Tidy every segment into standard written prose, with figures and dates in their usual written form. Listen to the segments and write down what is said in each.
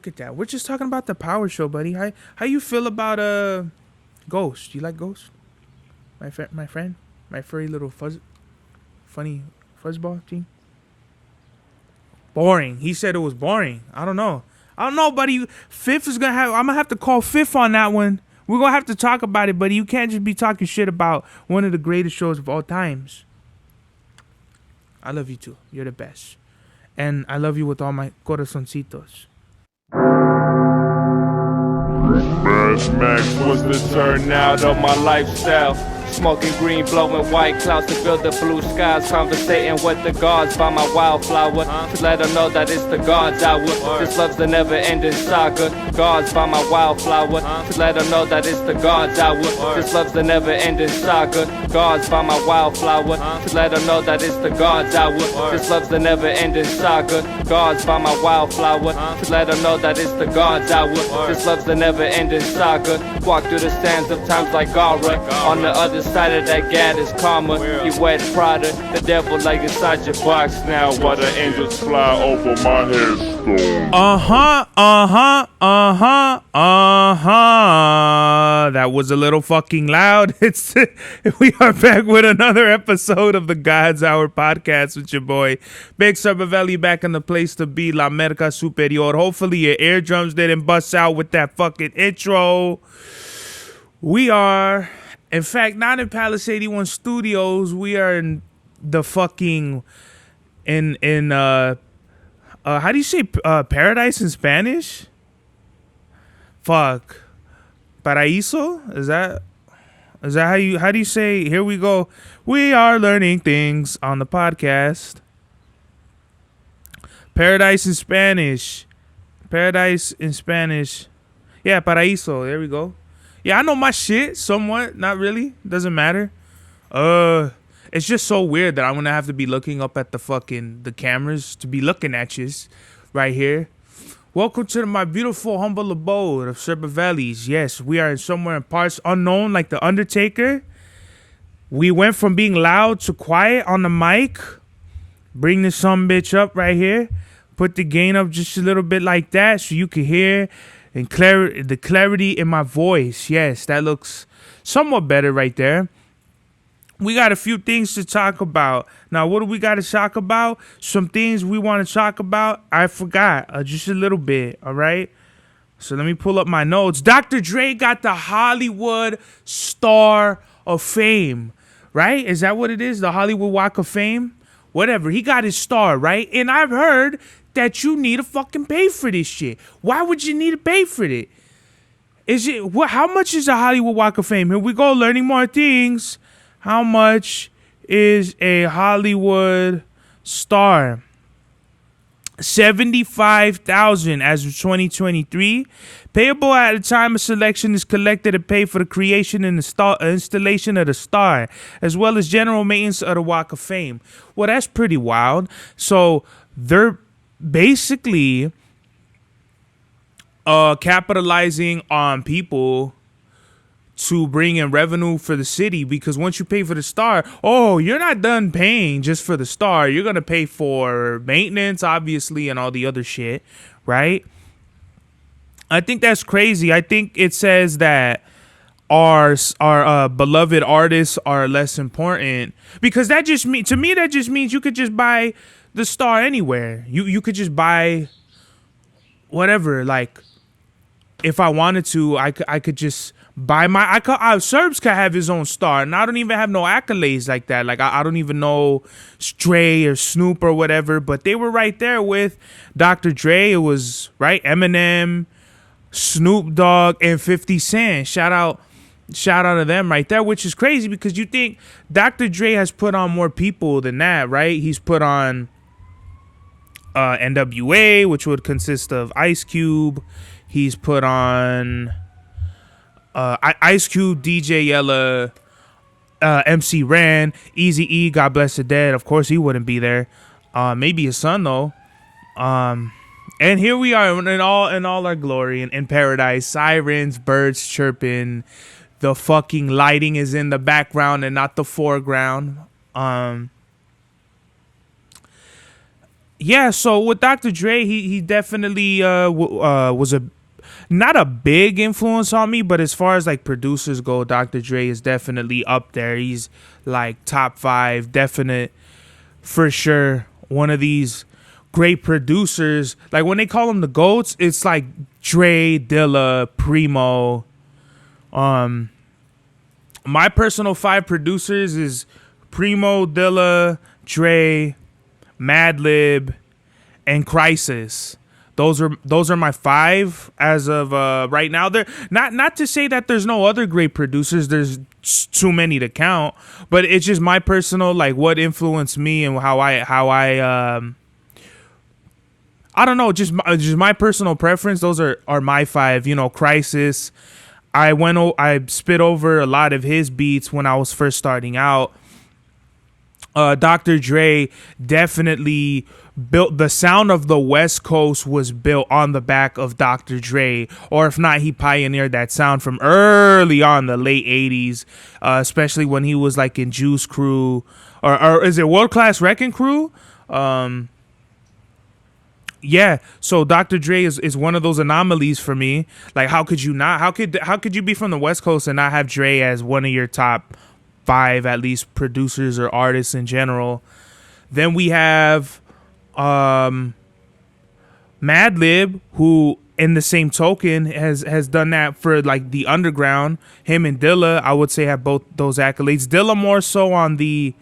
Look at that. We're just talking about the Power Show, buddy. How you feel about Ghost? Do you like Ghost? My friend, my furry little funny fuzzball team. Boring. He said it was boring. I don't know, buddy. Fifth is gonna have. I'm gonna have to call Fifth on that one. We're gonna have to talk about it, buddy. You can't just be talking shit about one of the greatest shows of all times. I love you too. You're the best, and I love you with all my corazoncitos. Mad Max was the turnout of my lifestyle. Smoking green, blowing white clouds to build the blue skies. Conversating with the gods by my wildflower to let them know that it's the God's hour. This love's the never-ending saga. Gods by my wildflower to let them know that it's the God's hour. This love's the never-ending saga. Gods by my wildflower to let them know that it's the God's hour. This love's the never-ending saga. Gods by my wildflower to let them know that it's the God's hour. This love's the never-ending saga. Walk through the sands of times like Gara. On the other side of that gad is karma. You wet Prada, the devil like inside your box now. While the angels fly over my headstone. That was a little fucking loud. We are back with another episode of the God's Hour podcast with your boy Big Cervelli, back in the place to be, La Merca Superior. Hopefully your eardrums didn't bust out with that fucking intro. We are, in fact, not in Palace 81 Studios. We are in the fucking how do you say paradise in Spanish? Fuck. Paraíso? Is that how do you say? Here we go. We are learning things on the podcast. Paradise in Spanish. Paradise in Spanish. Yeah, paraíso. There we go. Yeah, I know my shit somewhat. Not really. Doesn't matter. It's just so weird that I'm gonna have to be looking up at the cameras to be looking at you right here. Welcome to my beautiful, humble abode of Cervelli's. Yes, we are somewhere in parts unknown, like the Undertaker. We went from being loud to quiet on the mic. Bring this sumbitch up right here. Put the gain up just a little bit like that so you can hear and the clarity in my voice. Yes, that looks somewhat better right there. We got a few things to talk about. Now, what do we got to talk about? Some things we want to talk about. I forgot just a little bit, all right? So let me pull up my notes. Dr. Dre got the Hollywood Star of Fame, right? Is that what it is? The Hollywood Walk of Fame? Whatever. He got his star, right? And I've heard that you need to fucking pay for this shit. Why would you need to pay for it? How much is a Hollywood Walk of Fame? Here we go, learning more things. How much is a Hollywood star? $75,000 as of 2023. Payable at the time of selection is collected to pay for the creation and installation of the star, as well as general maintenance of the Walk of Fame. Well, that's pretty wild. So they're basically capitalizing on people to bring in revenue for the city, because once you pay for the star, you're not done paying just for the star. You're going to pay for maintenance, obviously, and all the other shit, right? I think that's crazy. I think it says that our beloved artists are less important, because that just means you could just buy the star anywhere. You could just buy whatever. Like, if I wanted to, I could just buy Serbs could have his own star, and I don't even have no accolades like that. Like, I don't even know Dre or Snoop or whatever, but they were right there with Dr. Dre. It was right, Eminem, Snoop Dogg, and 50 Cent. Shout out to them right there, which is crazy because you think Dr. Dre has put on more people than that, right? He's put on NWA, which would consist of Ice Cube. He's put on Ice Cube, DJ Yella, MC Ren, Eazy-E, God bless the dead. Of course, he wouldn't be there. Maybe his son though. And here we are in all our glory in paradise. Sirens, birds chirping. The fucking lighting is in the background and not the foreground. Yeah, so with Dr. Dre, he definitely was a not a big influence on me, but as far as like producers go, Dr. Dre is definitely up there. He's like top 5, definite for sure. One of these great producers. Like when they call them the GOATs, it's like Dre, Dilla, Primo. My personal 5 producers is Primo, Dilla, Dre, Madlib, and Crisis. Those are my 5 as of right now. They're not to say that there's no other great producers. There's too many to count, but it's just my personal like what influenced me and how I don't know, just my personal preference. Those are my 5. You know, Crisis. I spit over a lot of his beats when I was first starting out. Dr. Dre definitely built the sound of the West Coast was built on the back of Dr. Dre, or if not, he pioneered that sound from early on, the late 80s, especially when he was like in Juice Crew, or is it World Class Wrecking Crew? Yeah, so Dr. Dre is one of those anomalies for me. Like, how could you not? How could you be from the West Coast and not have Dre as one of your top 5 at least producers or artists in general? Then we have Madlib, who in the same token has done that for like the underground. Him and Dilla, I would say, have both those accolades. Dilla more so on the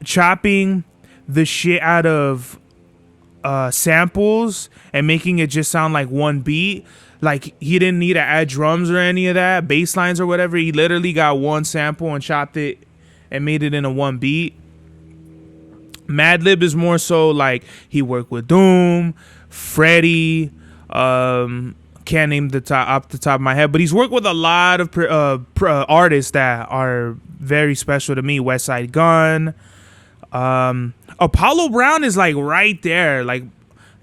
chopping the shit out of samples and making it just sound like one beat. Like, he didn't need to add drums or any of that, bass lines or whatever. He literally got one sample and chopped it and made it into one beat. Madlib is more so like he worked with Doom, Freddie, can't name off the top of my head, but he's worked with a lot of artists that are very special to me. Westside Gunn, Apollo Brown is like right there. Like,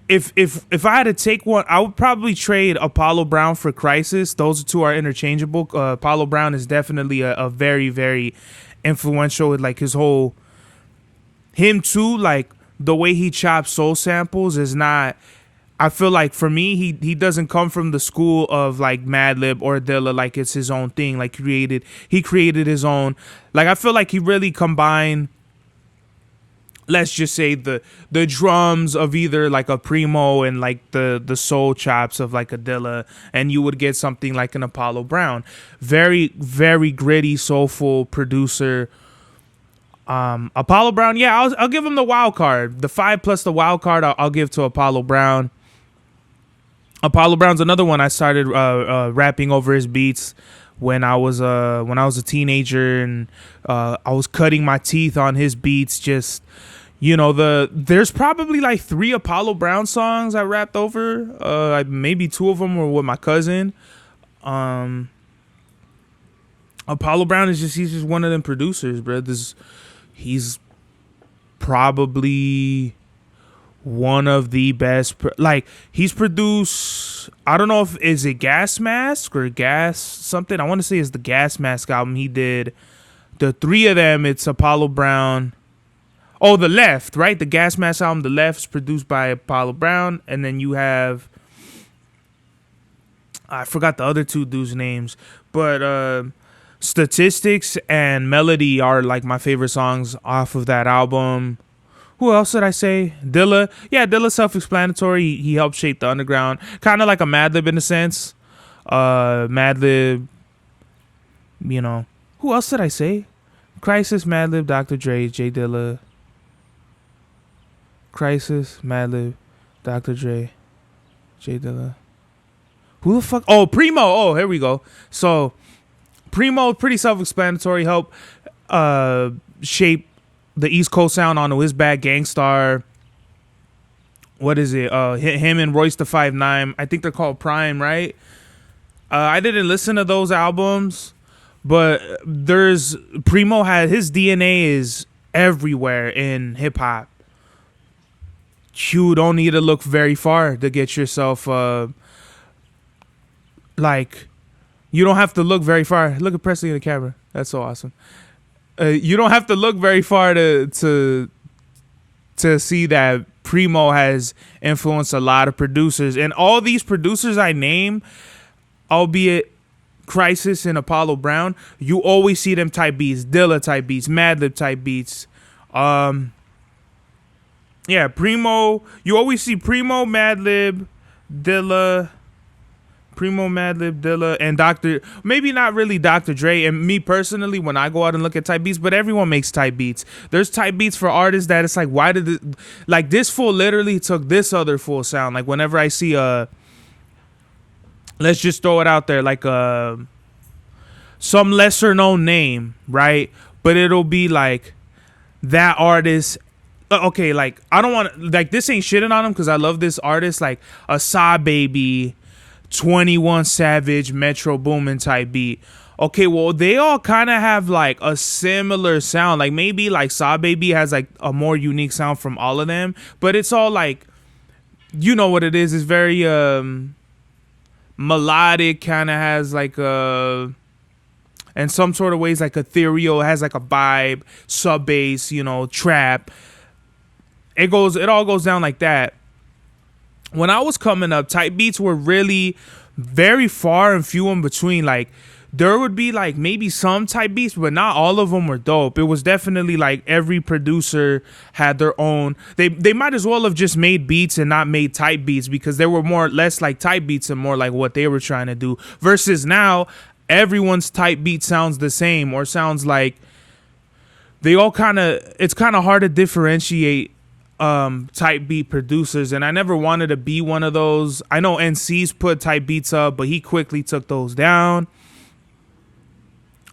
if I had to take one, I would probably trade Apollo Brown for Crisis. Those two are interchangeable. Apollo Brown is definitely a very, very influential with like his whole, him too, like the way he chops soul samples is not, I feel like for me, he doesn't come from the school of like Madlib or Dilla, like it's his own thing. Like he created his own, like I feel like he really combined, let's just say the drums of either like a Primo and like the soul chops of like a Dilla, and you would get something like an Apollo Brown. Very, very gritty, soulful producer. Apollo Brown, yeah, I'll give him the wild card. The 5 plus the wild card, I'll give to Apollo Brown. Apollo Brown's another one I started rapping over his beats when I was a teenager, and I was cutting my teeth on his beats. Just, you know, there's probably like 3 Apollo Brown songs I rapped over. Maybe 2 of them were with my cousin. Apollo Brown he's just one of them producers, bro. He's probably one of the best. Like, he's produced, I don't know if is it Gas Mask or Gas something. I want to say it's the Gas Mask album. He did the 3 of them. It's Apollo Brown. Oh, The Left, right? The Gas Mask album, The Left, is produced by Apollo Brown. And then you have, I forgot the other 2 dudes' names, but Statistics and Melody are like my favorite songs off of that album. Who else did I say? Dilla. Yeah, Dilla's self-explanatory. He helped shape the underground. Kind of like a Madlib in a sense. Madlib, you know. Who else did I say? Crisis, Madlib, Dr. Dre, J Dilla. Crisis, Madlib, Dr. Dre, J Dilla. Who the fuck? Oh, Primo. Oh, here we go. So Primo, pretty self-explanatory, helped shape the East Coast sound on the Whiz Bag Gangstar. What is it? Him and Royce the 5'9". I think they're called Prime, right? I didn't listen to those albums, but Primo had his DNA is everywhere in hip hop. You don't need to look very far to get yourself you don't have to look very far. Look at Presley in the camera. That's so awesome. You don't have to look very far to to see that Primo has influenced a lot of producers, and all these producers I name, albeit Crisis and Apollo Brown, you always see them type beats, Dilla type beats, Madlib type beats. Yeah, Primo. You always see Primo, Madlib, Dilla, and maybe not really Dr. Dre. And me personally, when I go out and look at type beats, but everyone makes type beats. There's type beats for artists that it's like, why did it, like this fool literally took this other full sound. Like whenever I see let's just throw it out there, like some lesser known name, right? But it'll be like that artist. Okay, like I don't want to, like, this ain't shitting on him because I love this artist, like a Saw Baby, 21 Savage, Metro Boomin type beat. Okay, well, they all kind of have like a similar sound. Like maybe like Saw Baby has like a more unique sound from all of them, but it's all like, you know what it is. It's very melodic, kind of has like a, in some sort of ways, like ethereal, has like a vibe, sub bass, you know, trap. It all goes down like that. When I was coming up, type beats were really very far and few in between. Like there would be like maybe some type beats, but not all of them were dope. It was definitely like every producer had their own. They might as well have just made beats and not made type beats, because they were more or less like type beats and more like what they were trying to do. Versus now, everyone's type beat sounds the same, or sounds like they all kind of, it's kind of hard to differentiate type beat producers, and I never wanted to be one of those. I know NC's put type beats up, but he quickly took those down.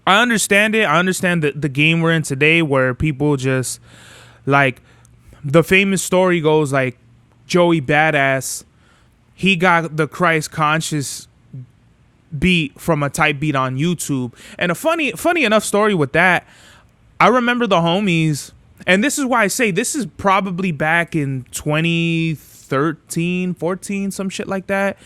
I understand it. I understand the game we're in today, where people just, like, the famous story goes, like, Joey Badass, he got the Christ Conscious beat from a type beat on YouTube. And a funny enough story with that, I remember the homies, and this is why I say this is probably back in 2013, 14, some shit like that.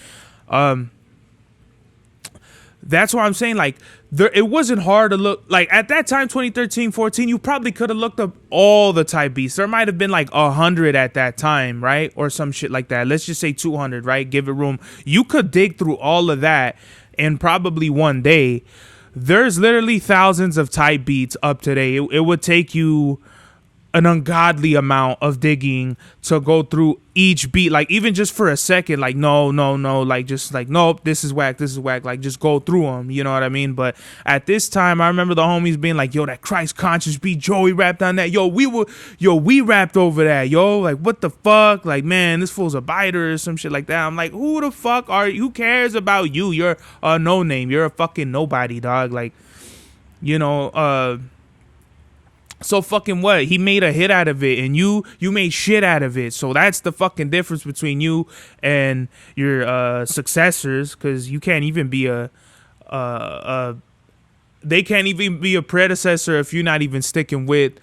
That's why I'm saying, like, it wasn't hard to look. Like, at that time, 2013, 14, you probably could have looked up all the type beats. There might have been like 100 at that time, right? Or some shit like that. Let's just say 200, right? Give it room. You could dig through all of that in probably one day. There's literally thousands of type beats up today. It would take you an ungodly amount of digging to go through each beat, like even just for a second, like no, like just like, nope, this is whack, like just go through them, you know what I mean? But at this time, I remember the homies being like, yo, that Christ Conscious beat, Joey rapped on that, we rapped over that, yo, like what the fuck, like, man, this fool's a biter or some shit like that. I'm like, who the fuck are you? Who cares about you? You're a no name, you're a fucking nobody, dog. Like, you know, so fucking what? He made a hit out of it, and you made shit out of it. So that's the fucking difference between you and your successors, because you can't even be they can't even be a predecessor if you're not even sticking with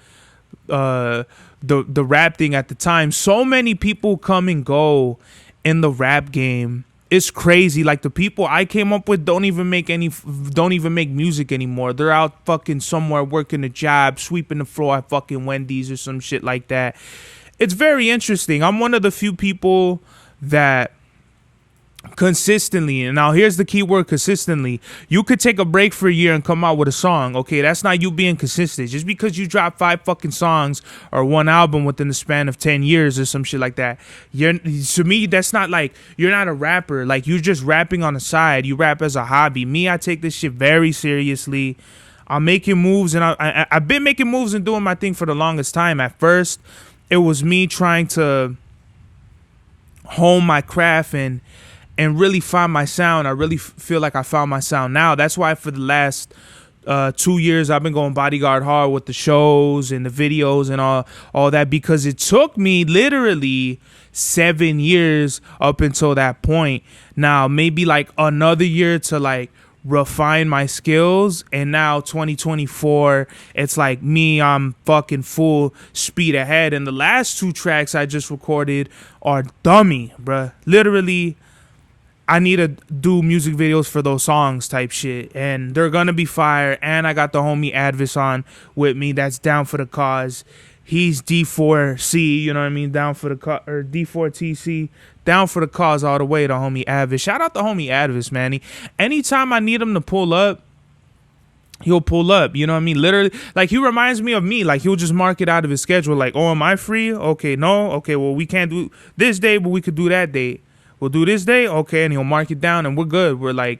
the rap thing at the time. So many people come and go in the rap game. It's crazy. Like, the people I came up with don't even make music anymore. They're out fucking somewhere working a job, sweeping the floor at fucking Wendy's or some shit like that. It's very interesting. I'm one of the few people that consistently, and now here's the key word, consistently, you could take a break for a year and come out with a song. Okay, that's not you being consistent. Just because you drop 5 fucking songs or one album within the span of 10 years or some shit like that, to me, that's not like, you're not a rapper. Like, you're just rapping on the side. You rap as a hobby. Me, I take this shit very seriously. I'm making moves, and I've been making moves and doing my thing for the longest time. At first, it was me trying to hone my craft and really find my sound. I really feel like I found my sound now. That's why for the last 2 years, I've been going bodyguard hard with the shows and the videos and all that, because it took me literally 7 years up until that point. Now, maybe like another year to like refine my skills, and now 2024, it's like me, I'm fucking full speed ahead. And the last 2 tracks I just recorded are dummy, bruh. Literally, I need to do music videos for those songs type shit, and they're gonna be fire. And I got the homie Advis on with me that's down for the cause. he's D4C, you know what I mean, down for the or D4TC, down for the cause all the way to homie Advis. Shout out to homie Advis, man. Anytime I need him to pull up, he'll pull up, you know what I mean? Literally, like, he reminds me of me. Like, he'll just mark it out of his schedule. Like, oh, am I free? Okay, no. Okay, well, we can't do this day, but we could do that day. We'll do this day. Okay, and he'll mark it down, and we're good. We're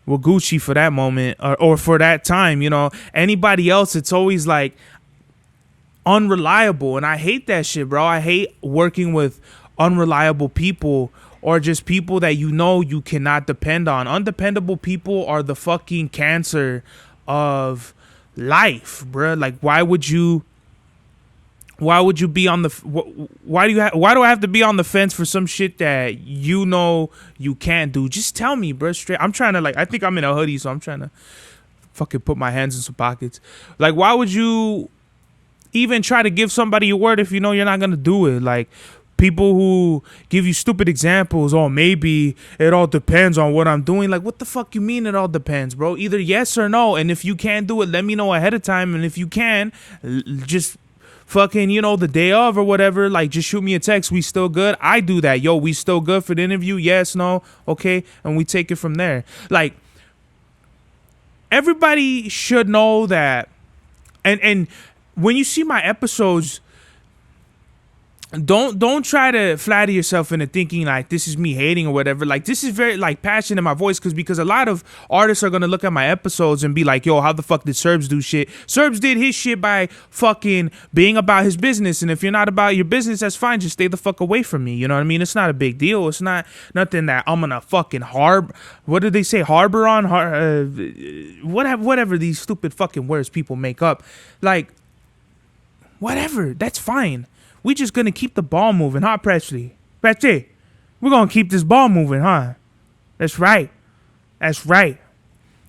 Gucci for that moment or for that time, you know? Anybody else, it's always, like, unreliable, and I hate that shit, bro. I hate working with unreliable people or just people that you know you cannot depend on. Undependable people are the fucking cancer of life, bro. Like, why would you be on the why do I have to be on the fence for some shit that you know you can't do? Just tell me, bro, straight. I'm trying to, like, I think I'm in a hoodie, so I'm trying to fucking put my hands in some pockets. Like, why would you even try to give somebody your word if you know you're not gonna do it? Like, people who give you stupid examples, oh, maybe it all depends on what I'm doing. Like, what the fuck you mean it all depends, bro? Either yes or no. And if you can't do it, let me know ahead of time. And if you can, just fucking, you know, the day of or whatever, like, just shoot me a text. We still good? I do that. Yo, we still good for the interview? Yes, no, okay. And we take it from there. Like, everybody should know that. And when you see my episodes, don't try to flatter yourself into thinking like this is me hating or whatever. Like, this is very, like, passion in my voice because a lot of artists are gonna look at my episodes and be like, yo, how the fuck did Serbs do shit? Serbs did his shit by fucking being about his business, and if you're not about your business, that's fine. Just stay the fuck away from me. You know what I mean? It's not a big deal. It's not nothing that I'm gonna fucking what did they say? Harbor on? Whatever these stupid fucking words people make up. Like, whatever. That's fine. We just gonna keep the ball moving, huh, Presley? Presley, we're gonna keep this ball moving, huh? That's right. That's right.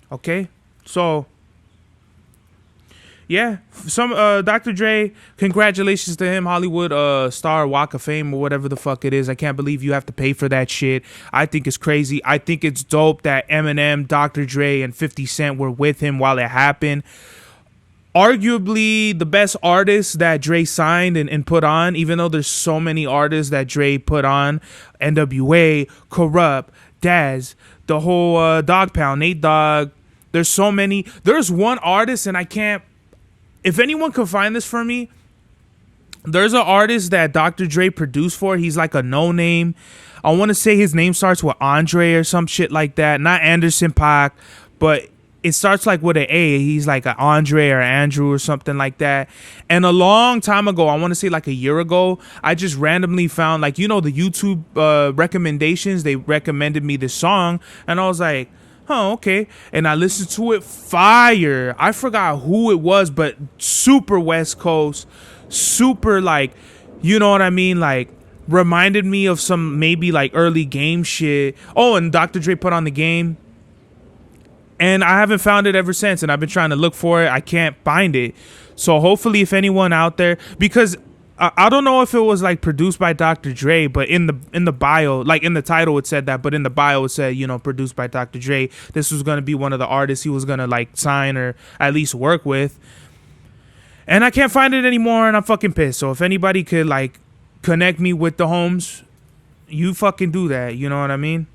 Okay? So, yeah. Dr. Dre, congratulations to him, Hollywood Star, Walk of Fame, or whatever the fuck it is. I can't believe you have to pay for that shit. I think it's crazy. I think it's dope that Eminem, Dr. Dre, and 50 Cent were with him while it happened. Arguably the best artists that Dre signed and put on, even though there's so many artists that Dre put on, NWA, Corrupt, Daz, the whole Dog Pound, Nate Dogg. There's so many. There's one artist, and I can't, if anyone can find this for me, there's an artist that Dr. Dre produced for. He's like a no-name. I want to say his name starts with Andre or some shit like that. Not Anderson .Paak, but it starts like with an A. He's like an Andre or Andrew or something like that. And a long time ago, I want to say like a year ago, I just randomly found, like, you know, the YouTube recommendations. They recommended me this song, and I was like, oh, okay. And I listened to it. Fire. I forgot who it was, but super West Coast, super, like, you know what I mean? Like, reminded me of some maybe like early Game shit. Oh, and Dr. Dre put on The Game. And I haven't found it ever since, and I've been trying to look for it. I can't find it. So hopefully, if anyone out there, because I don't know if it was like produced by Dr. Dre, but in the bio, like in the title it said that, but in the bio it said, you know, produced by Dr. Dre. This was gonna be one of the artists he was gonna like sign or at least work with. And I can't find it anymore, and I'm fucking pissed. So if anybody could like connect me with the homes, you fucking do that. You know what I mean?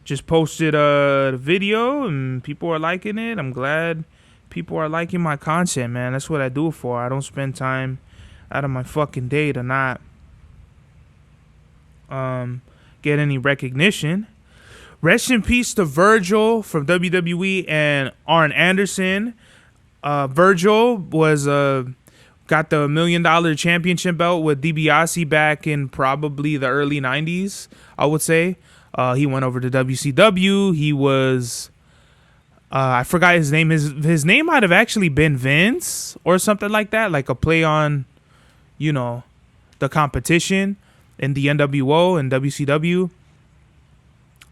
Just posted a video and people are liking it. I'm glad people are liking my content, man. That's what I do it for. I don't spend time out of my fucking day to not get any recognition. Rest in peace to Virgil from WWE and Arn Anderson. Virgil was got the $1 million championship belt with DiBiase back in probably the early 90s, I would say. He went over to WCW. He was, I forgot his name. His name might have actually been Vince or something like that, like a play on, you know, the competition in the NWO and WCW.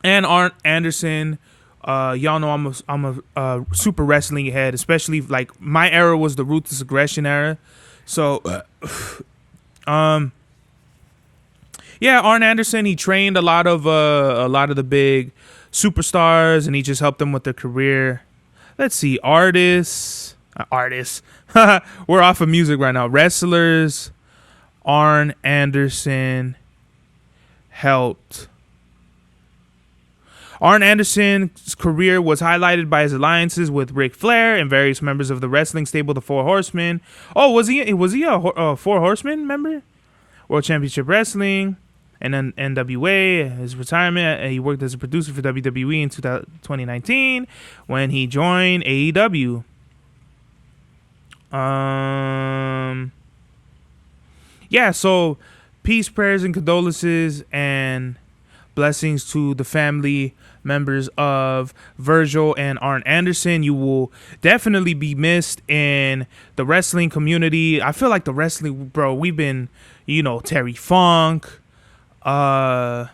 And Arn Anderson, y'all know I'm a super wrestling head, especially like my era was the Ruthless Aggression era. So, yeah, Arn Anderson, he trained a lot of the big superstars, and he just helped them with their career. Let's see, artists. artists. We're off of music right now. Wrestlers. Arn Anderson helped. Arn Anderson's career was highlighted by his alliances with Ric Flair and various members of the wrestling stable, the Four Horsemen. Oh, was he a Four Horsemen member? World Championship Wrestling and then NWA. His retirement, he worked as a producer for WWE in 2019 when he joined AEW. Yeah, so peace, prayers, and condolences and blessings to the family members of Virgil and Arn Anderson. You will definitely be missed in the wrestling community. I feel like the wrestling, bro, we've been, Terry Funk, that's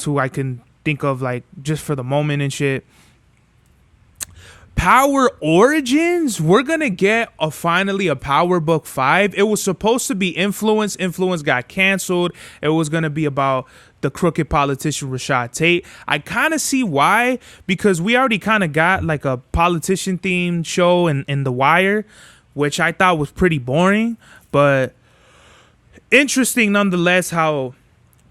who I can think of, like, just for the moment and shit. Power Origins, we're gonna get finally a Power Book 5. It was supposed to be Influence. Influence got canceled. It was gonna be about the crooked politician Rashad Tate. I kind of see why, because we already kind of got like a politician themed show in The Wire, which I thought was pretty boring, but interesting nonetheless how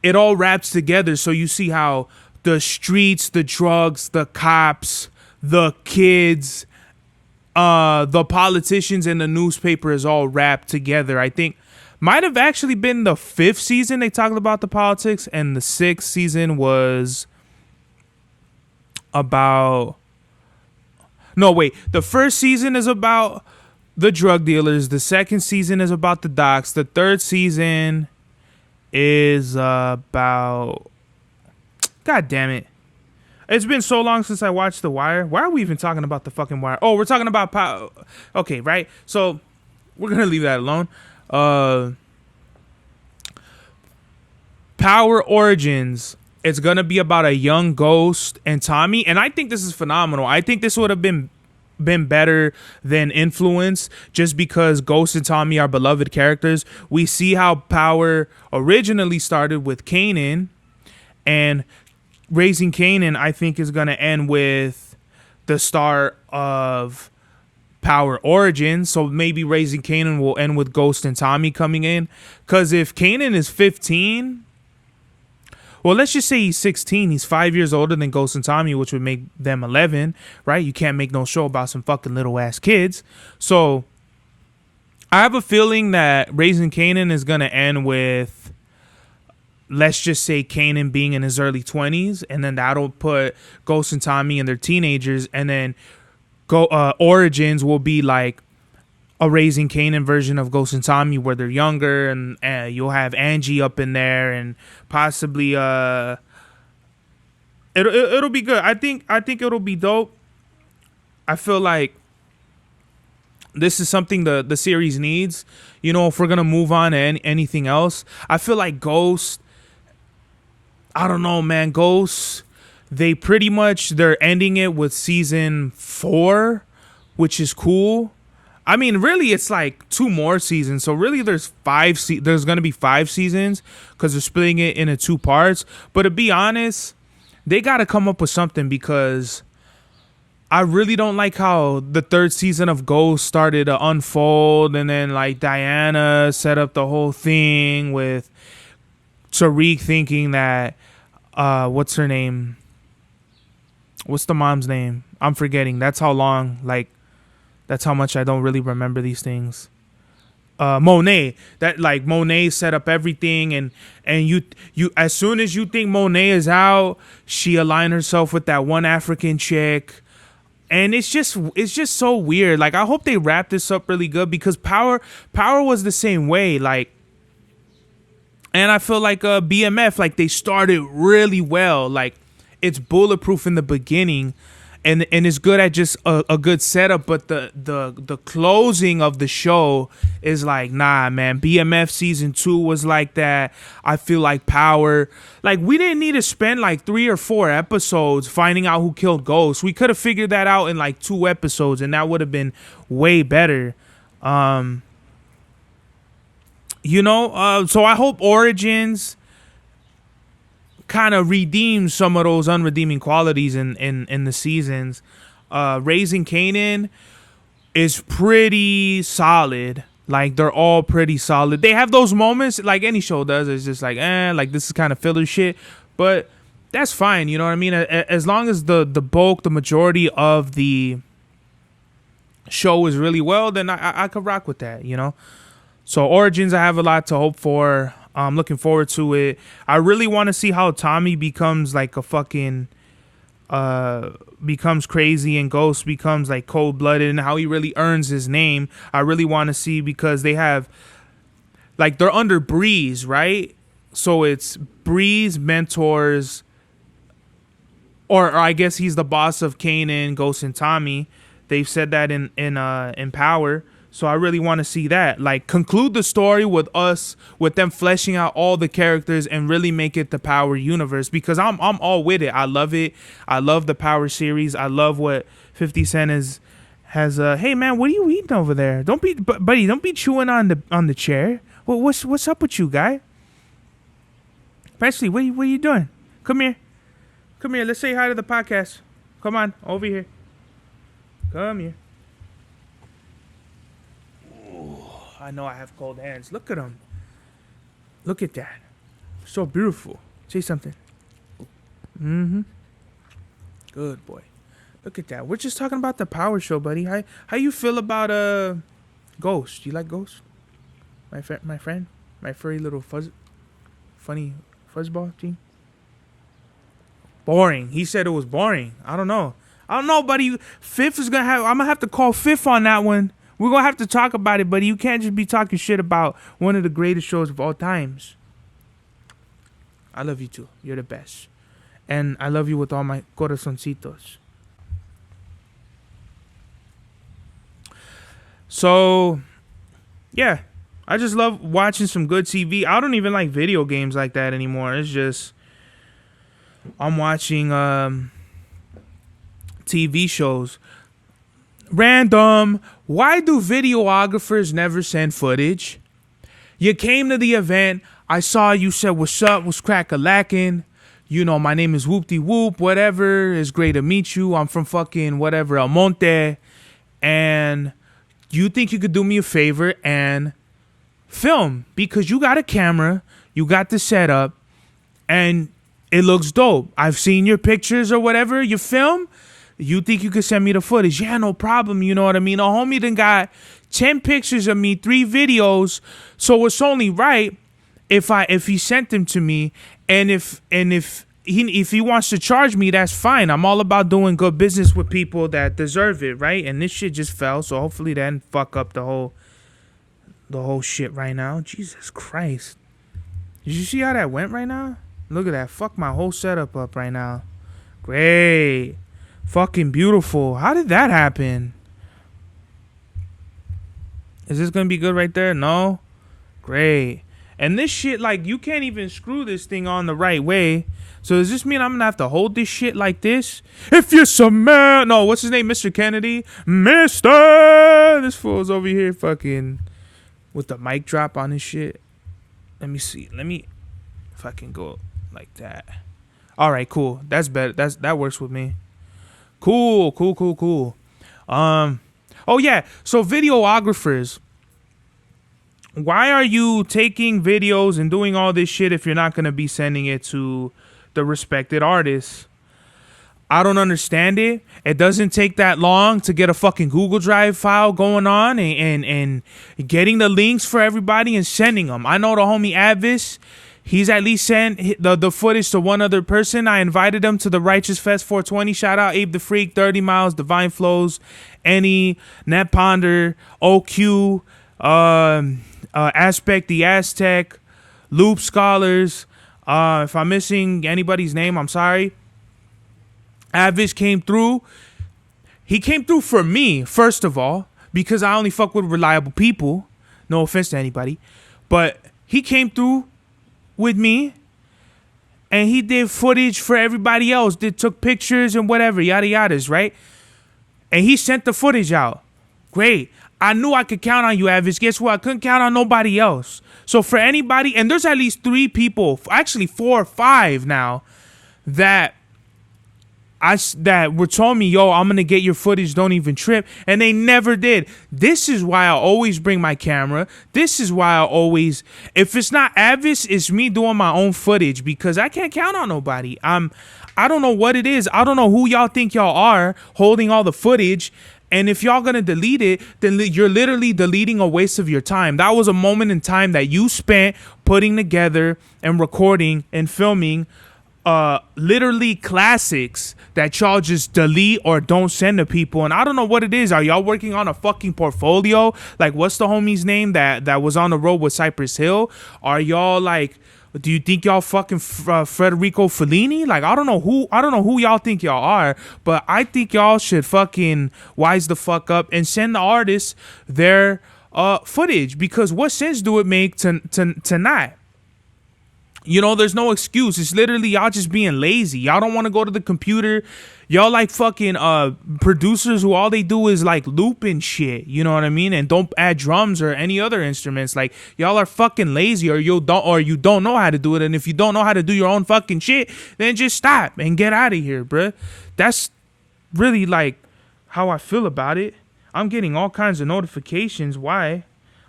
it all wraps together. So you see how the streets, the drugs, the cops, the kids, the politicians, and the newspaper is all wrapped together. I think might have actually been the 5th season they talked about the politics, and the 6th season was about... No, wait. The first season is about the drug dealers. The second season is about the docs. The third season is about... God damn it. It's been so long since I watched The Wire. Why are we even talking about the fucking Wire? Oh, we're talking about power. Okay, right? So we're going to leave that alone. Power Origins. It's going to be about a young Ghost and Tommy. And I think this is phenomenal. I think this would have been better than Influence, just because Ghost and Tommy are beloved characters. We see how Power originally started with Kannan, and Raising Kannan, I think, is going to end with the start of Power Origins. So maybe Raising Kannan will end with Ghost and Tommy coming in. Because if Kannan is 15, well, let's just say he's 16. He's 5 years older than Ghost and Tommy, which would make them 11, right? You can't make no show about some fucking little ass kids. So I have a feeling that Raising Kannan is going to end with, let's just say, Kannan being in his early 20s, and then that'll put Ghost and Tommy in their teenagers, and then Origins will be like a Raising Kannan version of Ghost and Tommy where they're younger, and you'll have Angie up in there, and possibly it'll be good. I think it'll be dope. I feel like this is something the series needs. If we're gonna move on to anything else, I feel like Ghost, I don't know, man. Ghost, they're ending it with season 4, which is cool. I mean, really, it's like 2 more seasons. So really, there's going to be 5 seasons because they're splitting it into 2 parts. But to be honest, they got to come up with something, because I really don't like how the 3rd season of Ghost started to unfold, and then like Diana set up the whole thing with Tariq thinking that what's her name? What's the mom's name? I'm forgetting. That's how much I don't really remember these things. Monet. That, like, Monet set up everything, and you as soon as you think Monet is out, she aligned herself with that one African chick. And it's just so weird. Like, I hope they wrap this up really good, because Power was the same way. Like, and I feel like BMF, like, they started really well. Like, it's bulletproof in the beginning, and it's good at just a good setup. But the closing of the show is like, nah, man. BMF season 2 was like that. I feel like Power, like, we didn't need to spend like 3 or 4 episodes finding out who killed Ghost. We could have figured that out in like 2 episodes, and that would have been way better. So I hope Origins kind of redeems some of those unredeeming qualities in the seasons. Raising Kanan is pretty solid. Like, they're all pretty solid. They have those moments, like any show does. It's just like, like this is kind of filler shit. But that's fine, you know what I mean? As long as the bulk, the majority of the show is really well, then I could rock with that, you know? So Origins, I have a lot to hope for. I'm looking forward to it. I really want to see how Tommy becomes like a fucking... becomes crazy and Ghost becomes like cold-blooded, and how he really earns his name. I really want to see, because they have, like, they're under Breeze, right? So it's Breeze mentors, or I guess he's the boss of Kanan, Ghost, and Tommy. They've said that in Power. So I really want to see that, like, conclude the story with them fleshing out all the characters and really make it the Power universe, because I'm all with it. I love it. I love the Power series. I love what 50 Cent has. Hey man, what are you eating over there? Buddy, don't be chewing on the chair. What's up with you, guy? Presley, what are you doing? Come here. Let's say hi to the podcast. Come on, over here. Come here. I know I have cold hands. Look at them. Look at that. So beautiful. Say something. Mm-hmm. Good boy. Look at that. We're just talking about the Power show, buddy. How you feel about Ghost? Do you like Ghost? My friend? My furry little funny fuzzball team? Boring. He said it was boring. I don't know, buddy. Fifth is gonna have... I'm gonna have to call Fifth on that one. We're going to have to talk about it, buddy. You can't just be talking shit about one of the greatest shows of all times. I love you too. You're the best. And I love you with all my corazoncitos. So, yeah. I just love watching some good TV. I don't even like video games like that anymore. It's just... I'm watching TV shows. Random. Why do videographers never send footage? You came to the event. I saw you, said, what's up? What's crack-a-lackin'? You know, my name is Whoop-de-Whoop, whatever. It's great to meet you. I'm from fucking whatever, El Monte. And you think you could do me a favor and film? Because you got a camera, you got the setup, and it looks dope. I've seen your pictures or whatever, you film. You think you could send me the footage? Yeah, no problem. You know what I mean? A homie done got 10 pictures of me, 3 videos. So it's only right if he sent them to me, and if he wants to charge me, that's fine. I'm all about doing good business with people that deserve it, right? And this shit just fell, so hopefully that didn't fuck up the whole shit right now. Jesus Christ. Did you see how that went right now? Look at that. Fuck my whole setup up right now. Great. Fucking beautiful. How did that happen? Is this gonna be good right there? No? Great. And this shit, like, you can't even screw this thing on the right way. So does this mean I'm gonna have to hold this shit like this? If you're some man... No, what's his name? Mr. Kennedy? Mr. This fool's over here fucking with the mic drop on his shit. Let me see. Let me fucking go like that. All right, cool. That's better. That works with me. Cool. Oh yeah, so videographers, why are you taking videos and doing all this shit if you're not going to be sending it to the respected artists? I don't understand it. It doesn't take that long to get a fucking Google Drive file going on and getting the links for everybody and sending them. I know the homie Advis. He's at least sent the footage to one other person. I invited him to the Righteous Fest 420. Shout out Abe the Freak, 30 Miles, Divine Flows, Any, Net Ponder, OQ, Aspect the Aztec, Loop Scholars. If I'm missing anybody's name, I'm sorry. Avish came through. He came through for me, first of all, because I only fuck with reliable people. No offense to anybody. But he came through with me, and he did footage for everybody else. Took pictures and whatever, yada yadas, right? And he sent the footage out. Great. I knew I could count on you, Avis. Guess what? I couldn't count on nobody else. So for anybody, and there's at least 3 people, actually 4 or 5 now, that that were told me, yo, I'm gonna get your footage, don't even trip, and they never did. This is why I always bring my camera. This is why I always, if it's not Avis, it's me doing my own footage, because I can't count on nobody. I don't know what it is. I don't know who y'all think y'all are holding all the footage. And if y'all gonna delete it, then you're literally deleting a waste of your time. That was a moment in time that you spent putting together and recording and filming literally classics that y'all just delete or don't send to people. And I don't know what it is. Are y'all working on a fucking portfolio? Like, what's the homie's name that was on the road with Cypress Hill? Are y'all like, do you think y'all fucking Federico Fellini? Like, I don't know who y'all think y'all are, but I think y'all should fucking wise the fuck up and send the artists their footage, because what sense do it make to not? You know, there's no excuse. It's literally y'all just being lazy. Y'all don't want to go to the computer. Y'all like fucking producers who all they do is like looping shit. You know what I mean? And don't add drums or any other instruments. Like, y'all are fucking lazy, or you don't know how to do it. And if you don't know how to do your own fucking shit, then just stop and get out of here, bruh. That's really like how I feel about it. I'm getting all kinds of notifications. Why?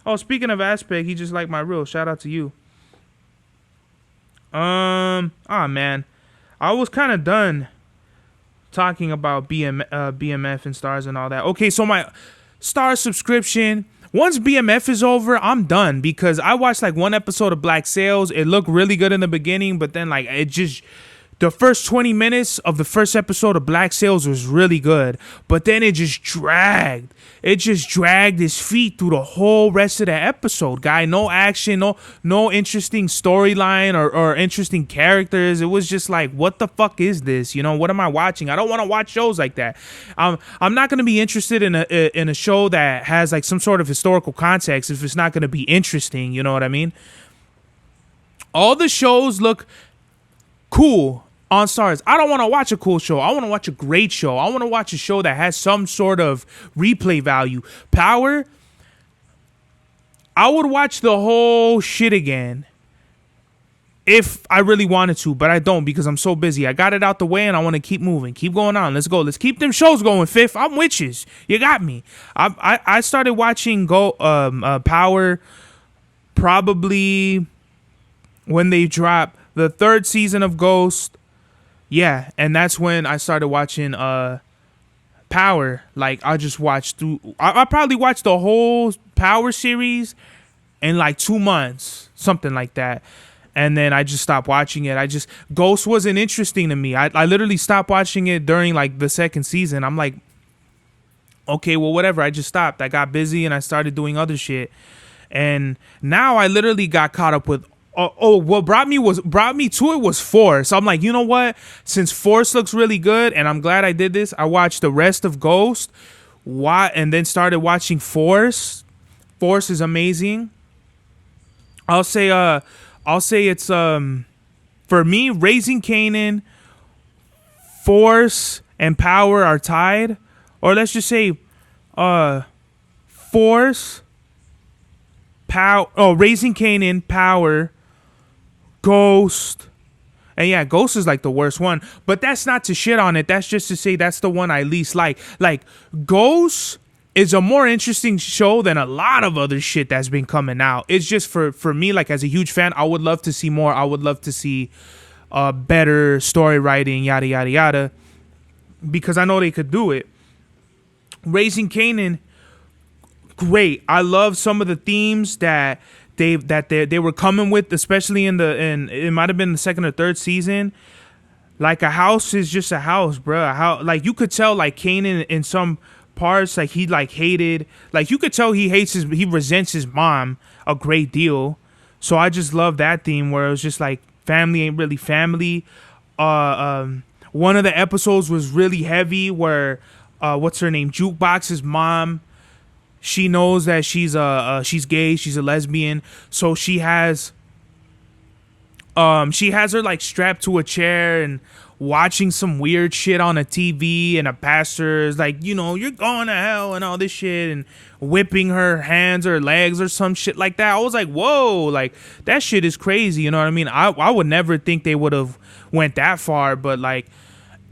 Oh, speaking of Aspect, he just liked my reel. Shout out to you. Man, I was kind of done talking about BMF and stars and all that. Okay, so my star subscription, once BMF is over, I'm done, because I watched like one episode of Black Sails. It looked really good in the beginning, but then like the first 20 minutes of the first episode of Black Sails was really good, but then it just dragged. It just dragged his feet through the whole rest of the episode, guy. No action, no interesting storyline or interesting characters. It was just like, what the fuck is this? You know, what am I watching? I don't want to watch shows like that. I'm not going to be interested in a show that has like some sort of historical context if it's not going to be interesting. You know what I mean? All the shows look cool on Stars. I don't want to watch a cool show. I want to watch a great show. I want to watch a show that has some sort of replay value. Power, I would watch the whole shit again if I really wanted to, but I don't, because I'm so busy. I got it out the way and I want to keep moving. Keep going on. Let's go. Let's keep them shows going, Fifth. I'm witches. You got me. I started watching Power probably when they dropped the third season of Ghost. Yeah, and that's when I started watching Power. Like, I just watched through. I probably watched the whole Power series in like 2 months, something like that. And then I just stopped watching it. Ghost wasn't interesting to me. I literally stopped watching it during like the second season. I'm like, okay, well, whatever. I just stopped. I got busy and I started doing other shit. And now I literally got caught up with what brought me to it was Force. So I'm like, you know what? Since Force looks really good, and I'm glad I did this, I watched the rest of Ghost. And then started watching Force. Force is amazing. I'll say it's for me, Raising Kanan, Force, and Power are tied. Or let's just say Force, Raising Kanan, Power, Ghost. And yeah, Ghost is like the worst one. But that's not to shit on it. That's just to say that's the one I least like. Like, Ghost is a more interesting show than a lot of other shit that's been coming out. It's just for me, like, as a huge fan, I would love to see more. I would love to see better story writing, yada, yada, yada. Because I know they could do it. Raising Kanan, great. I love some of the themes that they were coming with, especially in it might have been the second or third season. Like, a house is just a house, bro. Like, you could tell, like, Kanan in some parts, like, he like hated, like, you could tell he resents his mom a great deal. So I just love that theme where it was just like family ain't really family. One of the episodes was really heavy where what's her name, Jukebox's mom, she knows that she's gay, she's a lesbian, so she has her like strapped to a chair and watching some weird shit on a TV, and a pastor is like, you know, you're going to hell and all this shit, and whipping her hands or legs or some shit like that. I was like, whoa, like, that shit is crazy, you know what I mean? I would never think they would have went that far, but like,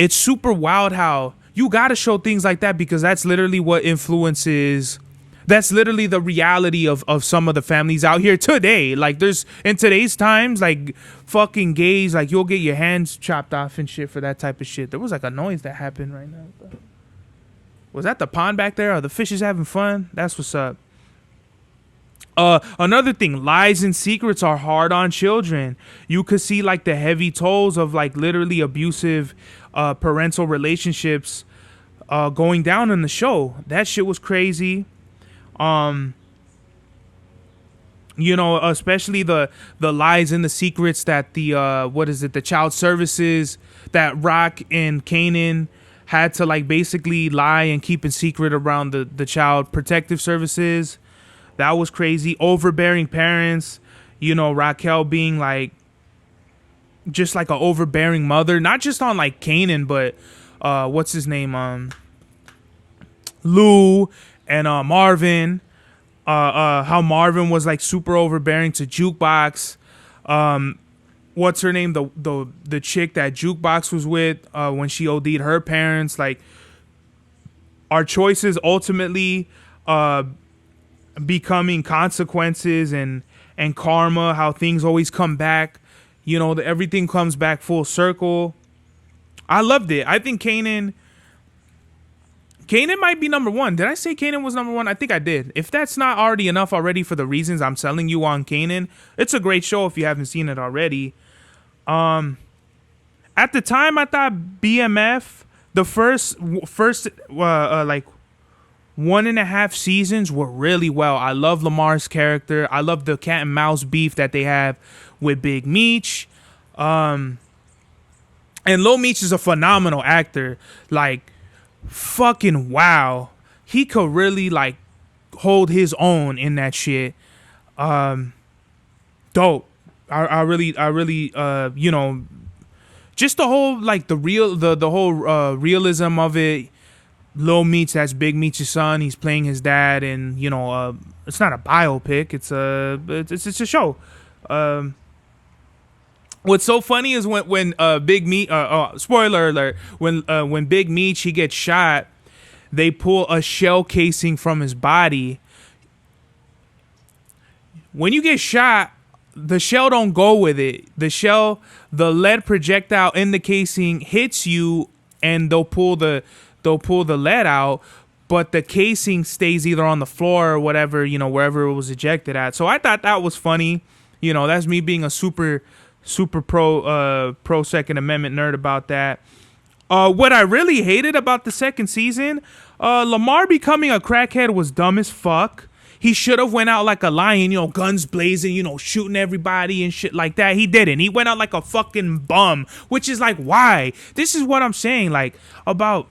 it's super wild how you got to show things like that, because that's literally what influences. That's literally the reality of some of the families out here today. Like, there's, in today's times, like, fucking gays, like, you'll get your hands chopped off and shit for that type of shit. There was like a noise that happened right now. Was that the pond back there? Are the fishes having fun? That's what's up. Another thing, lies and secrets are hard on children. You could see like the heavy tolls of like literally abusive parental relationships going down in the show. That shit was crazy. You know, especially the lies and the secrets that the child services that Rock and Kannan had to like basically lie and keep in secret around the child protective services. That was crazy. Overbearing parents, you know, Raquel being like just like an overbearing mother, not just on like Kannan, but what's his name? Lou and Marvin. How Marvin was like super overbearing to Jukebox. What's her name? The chick that Jukebox was with when she OD'd her parents. Like, our choices ultimately becoming consequences and karma, how things always come back, you know, everything comes back full circle. I loved it. I think Kannan might be number one. Did I say Kannan was number one? I think I did. If that's not already enough already for the reasons I'm selling you on Kannan, it's a great show if you haven't seen it already. At the time, I thought BMF, the first like 1.5 seasons were really well. I love Lamar's character. I love the cat and mouse beef that they have with Big Meech. And Lil Meech is a phenomenal actor. Like, fucking wow. He could really like hold his own in that shit. Dope. I really you know, just the whole like the whole realism of it. Lil Meech, that's Big Meech's son. He's playing his dad, and you know, it's not a biopic. It's a show. What's so funny is when Big Meech, spoiler alert, when Big Meech he gets shot, they pull a shell casing from his body. When you get shot, the shell don't go with it. The lead projectile in the casing hits you, and they'll pull the lead out, but the casing stays either on the floor or whatever, you know, wherever it was ejected at. So I thought that was funny. You know, that's me being a super pro Second Amendment nerd about that. What I really hated about the second season, Lamar becoming a crackhead was dumb as fuck. He should have went out like a lion, you know, guns blazing, you know, shooting everybody and shit like that. He didn't. He went out like a fucking bum, which is like, why? This is what I'm saying, like, about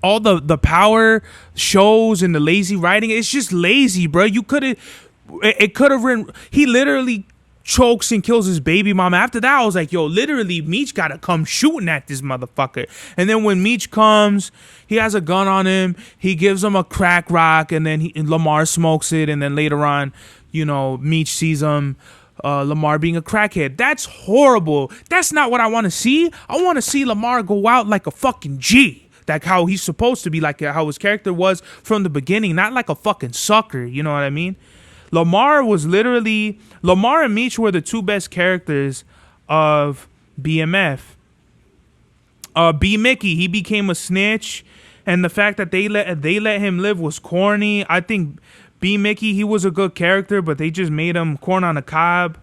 all the power shows and the lazy writing. It's just lazy, bro. It could have written. He literally chokes and kills his baby mama. After that, I was like, yo, literally, Meech gotta come shooting at this motherfucker. And then when Meech comes, he has a gun on him. He gives him a crack rock, and then Lamar smokes it. And then later on, you know, Meech sees him. Lamar being a crackhead. That's horrible. That's not what I want to see. I want to see Lamar go out like a fucking G. Like how he's supposed to be, like how his character was from the beginning, not like a fucking sucker, you know what I mean? Lamar and Meech were the two best characters of BMF. B Mickey, he became a snitch, and the fact that they let him live was corny. I think B Mickey, he was a good character, but they just made him corn on the cob.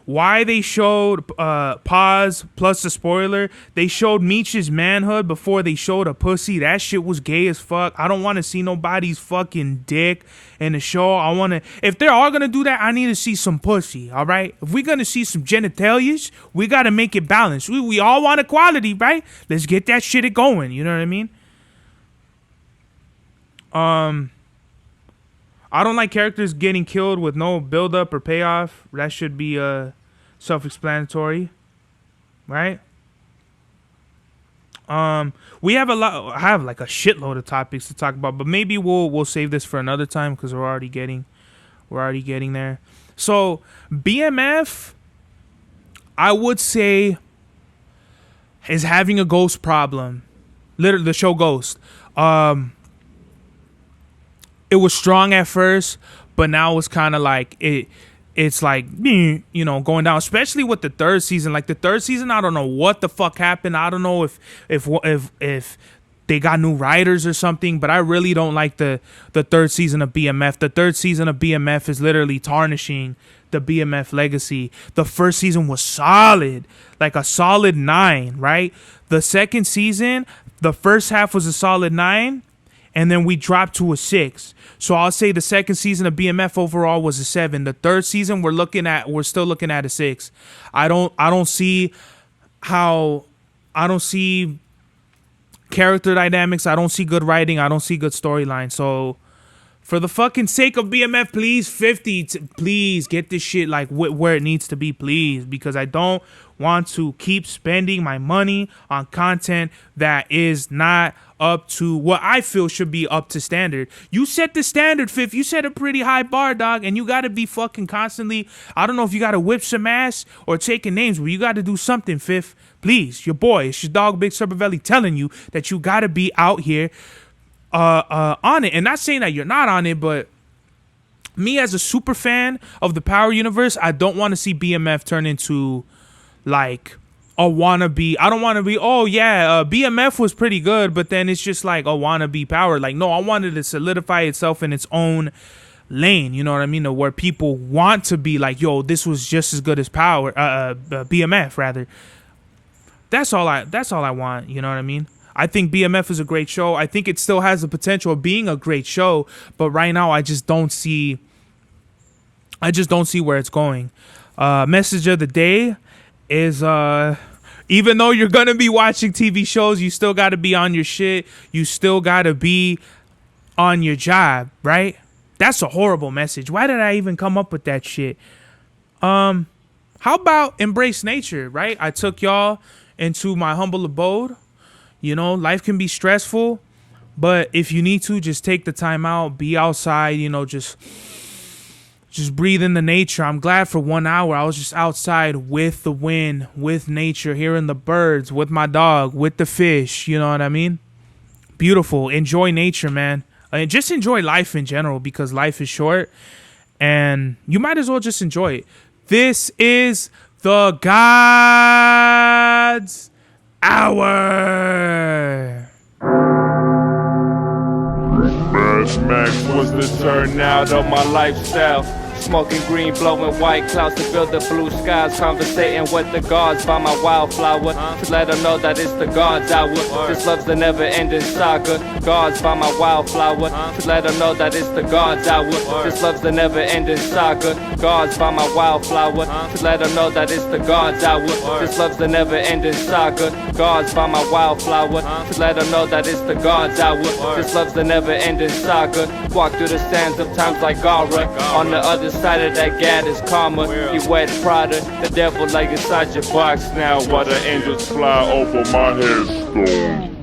Why they showed pause plus the spoiler, they showed Meech's manhood before they showed a pussy. That shit was gay as fuck. I don't want to see nobody's fucking dick in the show. If they are gonna do that, I need to see some pussy. All right, if we're gonna see some genitalias, we gotta make it balanced. We all want equality, right? Let's get that shit going. You know what I mean? I don't like characters getting killed with no build up or payoff. That should be self-explanatory, right? We have I have like a shitload of topics to talk about, but maybe we'll save this for another time because we're already getting there. So BMF, I would say is having a ghost problem. Literally, the show Ghost. It was strong at first, but now it's kind of like it's like, you know, going down, especially with the third season. Like the third season, I don't know what the fuck happened. I don't know if they got new writers or something, but I really don't like the third season of BMF. The third season of BMF is literally tarnishing the BMF legacy. The first season was solid, like a solid 9, right? The second season, the first half was a solid 9, and then we dropped to a 6. So I'll say the second season of BMF overall was a 7. The third season we're still looking at a 6. I don't see character dynamics. I don't see good writing. I don't see good storyline. So for the fucking sake of BMF, please, 50, please get this shit like where it needs to be, please, because I don't want to keep spending my money on content that is not up to what I feel should be up to standard. You set the standard, Fifth. You set a pretty high bar, dog, and you got to be fucking constantly, I don't know if you got to whip some ass or taking names, but you got to do something, Fifth. Please, your boy, it's your dog, Big Supervelli, telling you that you got to be out here on it. And not saying that you're not on it, but me as a super fan of the Power Universe, I don't want to see BMF turn into like a wannabe. I don't want to be, oh yeah, BMF was pretty good, but then it's just like a wannabe Power. Like, no, I wanted to solidify itself in its own lane, you know what I mean? Where people want to be like, yo, this was just as good as Power, BMF rather. That's all I want, you know what I mean? I think BMF is a great show. I think it still has the potential of being a great show, but right now I just don't see where it's going. Message of the day is even though you're gonna be watching TV shows, you still gotta be on your shit. You still gotta be on your job, right? That's a horrible message. Why did I even come up with that shit? How about embrace nature, right? I took y'all into my humble abode. You know, life can be stressful, but if you need to, just take the time out, be outside, you know, just breathe in the nature. I'm glad for 1 hour I was just outside with the wind, with nature, hearing the birds, with my dog, with the fish, you know what I mean? Beautiful. Enjoy nature, man. And just enjoy life in general, because life is short and you might as well just enjoy it. This is the God's Hour. Birds Max was the turnout of my lifestyle. Smoking green, blowing white clouds to build the blue skies. Conversating with the gods by my wildflower to let them know that it's the God's hour. This love's the never-ending saga. Gods by my wildflower to let them know that it's the God's hour. This love's the never-ending saga. Gods by my wildflower to let them know that it's the God's hour. This love's the never-ending saga. Gods by my wildflower to let them know that it's the God's hour. This love's the never-ending saga. Walk through the sands of times like Gara. On the other side of that gad is karma. You wet Prada, the devil like inside your box now, while the angels fly over my headstone.